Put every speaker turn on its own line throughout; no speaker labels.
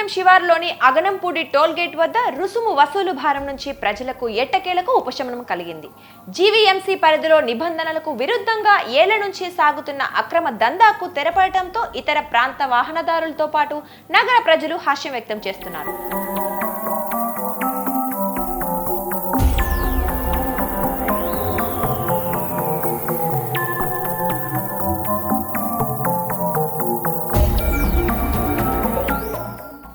పట్టణం శివారులోని Aganampudi toll gate వద్ద రుసుము వసూలు భారం నుంచి ప్రజలకు ఎట్టకేలకు ఉపశమనం కలిగింది. జీవీఎంసీ పరిధిలో నిబంధనలకు విరుద్ధంగా ఏళ్ల నుంచి సాగుతున్న అక్రమ దందాకు తెరపడటంతో ఇతర ప్రాంత వాహనదారులతో పాటు నగర ప్రజలు హర్షం వ్యక్తం చేస్తున్నారు.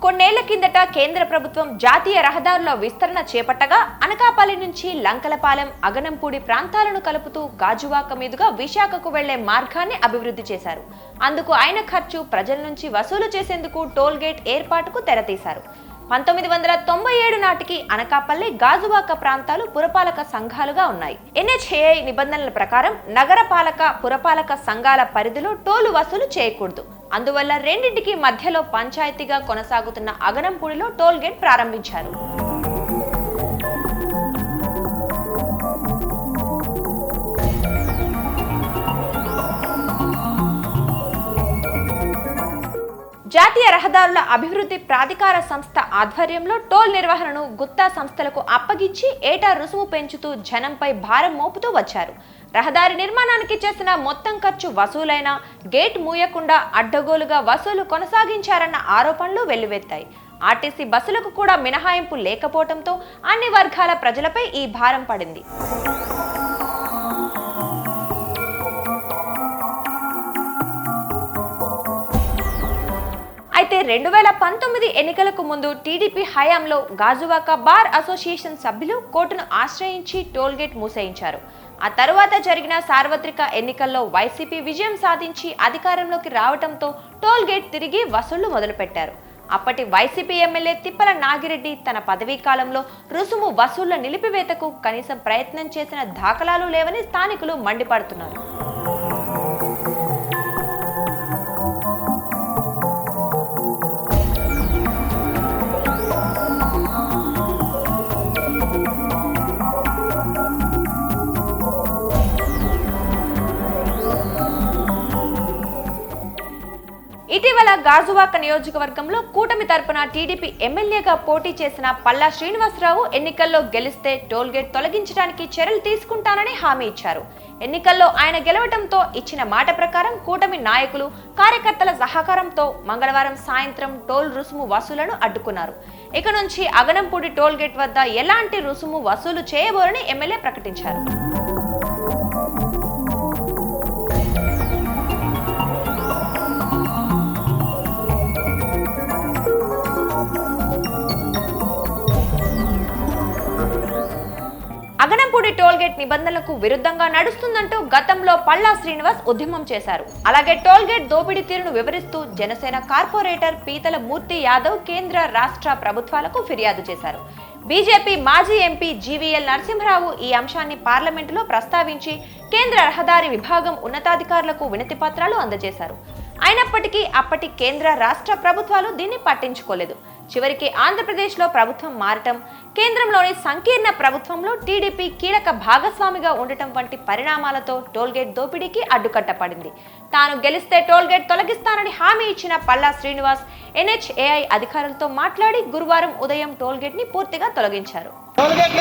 కొన్నేళ్ల కిందట కేంద్ర ప్రభుత్వం జాతీయ రహదారుల విస్తరణ చేపట్టగా అనకాపల్లి నుంచి లంకలపాలెం, అగనంపూడి ప్రాంతాలను కలుపుతూ గాజువాక మీదుగా విశాఖకు వెళ్లే మార్గాన్ని అభివృద్ధి చేశారు. అందుకు అయిన ఖర్చు ప్రజల నుంచి వసూలు చేసేందుకు టోల్ గేట్ ఏర్పాటుకు తెరతీశారు. 1997 నాటికి అనకాపల్లి, గాజువాక ప్రాంతాలు పురపాలక సంఘాలుగా ఉన్నాయి. NHAI నిబంధనల ప్రకారం నగరపాలక, పురపాలక సంఘాల పరిధిలో టోలు వసూలు చేయకూడదు. అందువల్ల రెండింటికి మధ్యలో పంచాయతీగా కొనసాగుతున్న అగనంపూడిలో టోల్ గేట్ ప్రారంభించారు. జాతీయ రహదారుల అభివృద్ధి ప్రాధికార సంస్థ ఆధ్వర్యంలో టోల్ నిర్వహణను గుత్తా సంస్థలకు అప్పగించి ఏటా రుసుము పెంచుతూ జనంపై భారం మోపుతూ వచ్చారు. రహదారి నిర్మాణానికి చేసిన మొత్తం ఖర్చు వసూలైనా గేట్ మూయకుండా అడ్డగోలుగా వసూలు కొనసాగించారన్న ఆరోపణలు వెల్లువెత్తాయి. ఆర్టీసీ బస్సులకు కూడా మినహాయింపు లేకపోవడంతో అన్ని వర్గాల ప్రజలపై ఈ భారం పడింది. అయితే 2019 ఎన్నికలకు ముందు టీడీపీ హయాంలో గాజువాక బార్ అసోసియేషన్ సభ్యులు కోర్టును ఆశ్రయించి టోల్ గేట్ మూసేయించారు. ఆ తరువాత జరిగిన సార్వత్రిక ఎన్నికల్లో వైసీపీ విజయం సాధించి అధికారంలోకి రావడంతో టోల్ గేట్ తిరిగి వసూళ్లు మొదలుపెట్టారు. అప్పటి వైసీపీ ఎమ్మెల్యే తిప్పల నాగిరెడ్డి తన పదవీ కాలంలో రుసుము వసూళ్ల నిలిపివేతకు కనీసం ప్రయత్నం చేసిన దాఖలాలు లేవని స్థానికులు మండిపడుతున్నారు. ఇటీవల గాజువాక నియోజకవర్గంలో కూటమి తరపున టీడీపీ ఎమ్మెల్యేగా పోటీ చేసిన పల్లా శ్రీనివాసరావు ఎన్నికల్లో గెలిస్తే టోల్ గేట్ తొలగించడానికి చర్యలు తీసుకుంటానని హామీ ఇచ్చారు. ఎన్నికల్లో ఆయన గెలవడంతో ఇచ్చిన మాట ప్రకారం కూటమి నాయకులు, కార్యకర్తల సహకారంతో మంగళవారం సాయంత్రం టోల్ రుసుము వసూలను అడ్డుకున్నారు. ఇక నుంచి అగనంపూడి టోల్ గేట్ వద్ద ఎలాంటి రుసుము వసూలు చేయబోరని ఎమ్మెల్యే ప్రకటించారు. అగనంపూడి టోల్ గేట్ నిబంధనలకు విరుద్ధంగా నడుస్తుందంటూ గతంలో పల్లా శ్రీనివాస్ ఉద్యమం చేశారు. అలాగే టోల్ గేట్ దోపిడీ తీరును వివరిస్తూ జనసేన కార్పొరేటర్ పీతల మూర్తి యాదవ్ కేంద్ర, రాష్ట్ర ప్రభుత్వాలకు ఫిర్యాదు చేశారు. బీజేపీ మాజీ ఎంపీ జీవీఎల్ నరసింహరావు ఈ అంశాన్ని పార్లమెంటులో ప్రస్తావించి కేంద్ర రహదారి విభాగం ఉన్నతాధికారులకు వినతి పత్రాలు అందజేశారు. అయినప్పటికీ అప్పటి కేంద్ర, రాష్ట్ర ప్రభుత్వాలు దీన్ని పట్టించుకోలేదు. చివరికి ఆంధ్రప్రదేశ్లో ప్రభుత్వం మారటం, కేంద్రంలోని సంకీర్ణ ప్రభుత్వంలో టీడీపీ కీలక భాగస్వామిగా ఉండటం వంటి పరిణామాలతో టోల్ గేట్ దోపిడీకి అడ్డుకట్టపడింది. తాను గెలిస్తే టోల్ గేట్ తొలగిస్తానని హామీ ఇచ్చిన పల్లా శ్రీనివాస్ NHAI అధికారులతో మాట్లాడి గురువారం ఉదయం టోల్ గేట్ ని పూర్తిగా తొలగించారు.
Toll gate